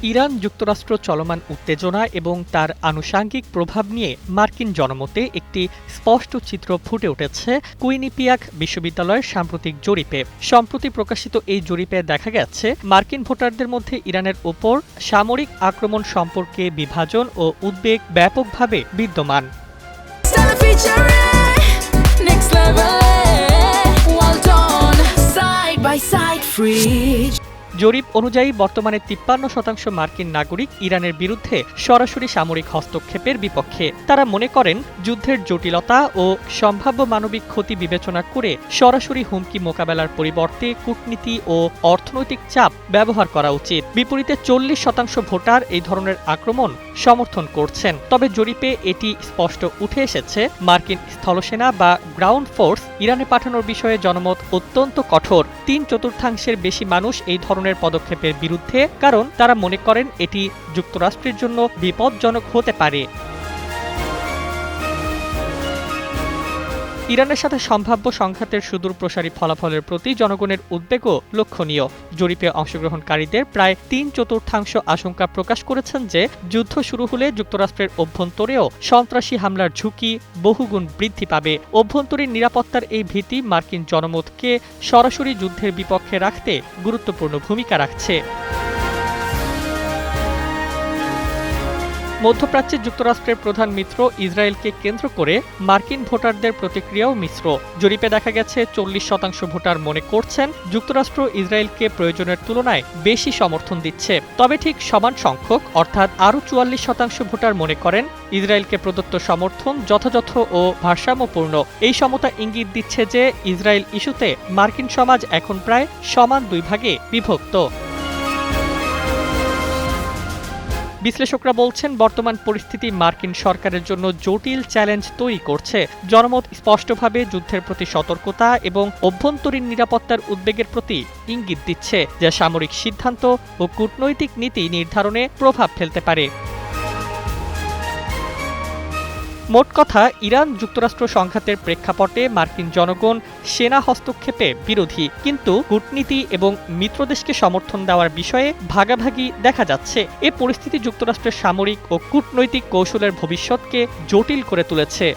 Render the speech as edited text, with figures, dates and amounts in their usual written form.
Iran যুক্তরাষ্ট্র চলমান উত্তেজনা এবং তার আনুষাঙ্গিক প্রভাব নিয়ে মার্কিন জনমতে একটি স্পষ্ট চিত্র ফুটে উঠেছে কুইনিপিয়াক বিশ্ববিদ্যালয়ের সাম্প্রতিক জরিপে। সম্প্রতি প্রকাশিত এই জরিপে দেখা গেছে মার্কিন ভোটারদের মধ্যে ইরানের ওপর সামরিক আক্রমণ সম্পর্কে বিভাজন ও উদ্বেগ ব্যাপকভাবে বিদ্যমান। জরিপ অনুযায়ী বর্তমানে ৫৩% মার্কিন নাগরিক ইরানের বিরুদ্ধে সরাসরি সামরিক হস্তক্ষেপের বিপক্ষে। তারা মনে করেন যুদ্ধের জটিলতা ও সম্ভাব্য মানবিক ক্ষতি বিবেচনা করে সরাসরি হুমকি মোকাবেলার পরিবর্তে কূটনীতি ও অর্থনৈতিক চাপ ব্যবহার করা উচিত। বিপরীতে ৪০% ভোটার এই ধরনের আক্রমণ সমর্থন করছেন। তবে জরিপে এটি স্পষ্ট উঠে এসেছে মার্কিন স্থলসেনা বা গ্রাউন্ড ফোর্স ইরানে পাঠানোর বিষয়ে জনমত অত্যন্ত কঠোর। ৩/৪ বেশি মানুষ এই ধরনের পদক্ষেপের বিরুদ্ধে, কারণ তারা মনে করেন এটি যুক্তরাষ্ট্রের জন্য বিপজ্জনক হতে পারে। ইরানের সাথে সম্ভাব্য সংঘাতের সুদূর প্রসারী ফলাফলের প্রতি জনগণের উদ্বেগও লক্ষণীয়। জরিপে অংশগ্রহণকারীদের প্রায় ৩/৪ আশঙ্কা প্রকাশ করেছেন যে যুদ্ধ শুরু হলে যুক্তরাষ্ট্রের অভ্যন্তরেও সন্ত্রাসী হামলার ঝুঁকি বহুগুণ বৃদ্ধি পাবে। অভ্যন্তরীণ নিরাপত্তার এই ভীতি মার্কিন জনমতকে সরাসরি যুদ্ধের বিপক্ষে রাখতে গুরুত্বপূর্ণ ভূমিকা রাখছে। মধ্যপ্রাচ্যে যুক্তরাষ্ট্রের প্রধান মিত্র ইসরায়েলকে কেন্দ্র করে মার্কিন ভোটারদের প্রতিক্রিয়াও মিশ্র। জরিপে দেখা গেছে ৪০% ভোটার মনে করছেন যুক্তরাষ্ট্র ইসরায়েলকে প্রয়োজনের তুলনায় বেশি সমর্থন দিচ্ছে। তবে ঠিক সমান সংখ্যক অর্থাৎ আরও ৪৪% ভোটার মনে করেন ইসরায়েলকে প্রদত্ত সমর্থন যথাযথ ও ভারসাম্যপূর্ণ। এই সমতা ইঙ্গিত দিচ্ছে যে ইসরায়েল ইস্যুতে মার্কিন সমাজ এখন প্রায় সমান দুই ভাগে বিভক্ত। বিশ্লেষকরা বলছেন বর্তমান পরিস্থিতি মার্কিন সরকারের জন্য জটিল চ্যালেঞ্জ তৈরি করছে। জনমত স্পষ্টভাবে যুদ্ধের প্রতি সতর্কতা এবং অভ্যন্তরীণ নিরাপত্তার উদ্বেগের প্রতি ইঙ্গিত দিচ্ছে, যা সামরিক সিদ্ধান্ত ও কূটনৈতিক নীতি নির্ধারণে প্রভাব ফেলতে পারে। মোট কথা, ইরান যুক্তরাষ্ট্র সংঘাতের প্রেক্ষাপটে মার্কিন জনগণ সেনা হস্তক্ষেপে বিরোধী, কিন্তু কূটনীতি এবং মিত্রদেশকে সমর্থন দেওয়ার বিষয়ে ভাগাভাগি দেখা যাচ্ছে। এ পরিস্থিতি যুক্তরাষ্ট্রের সামরিক ও কূটনৈতিক কৌশলের ভবিষ্যৎকে জটিল করে তুলেছে।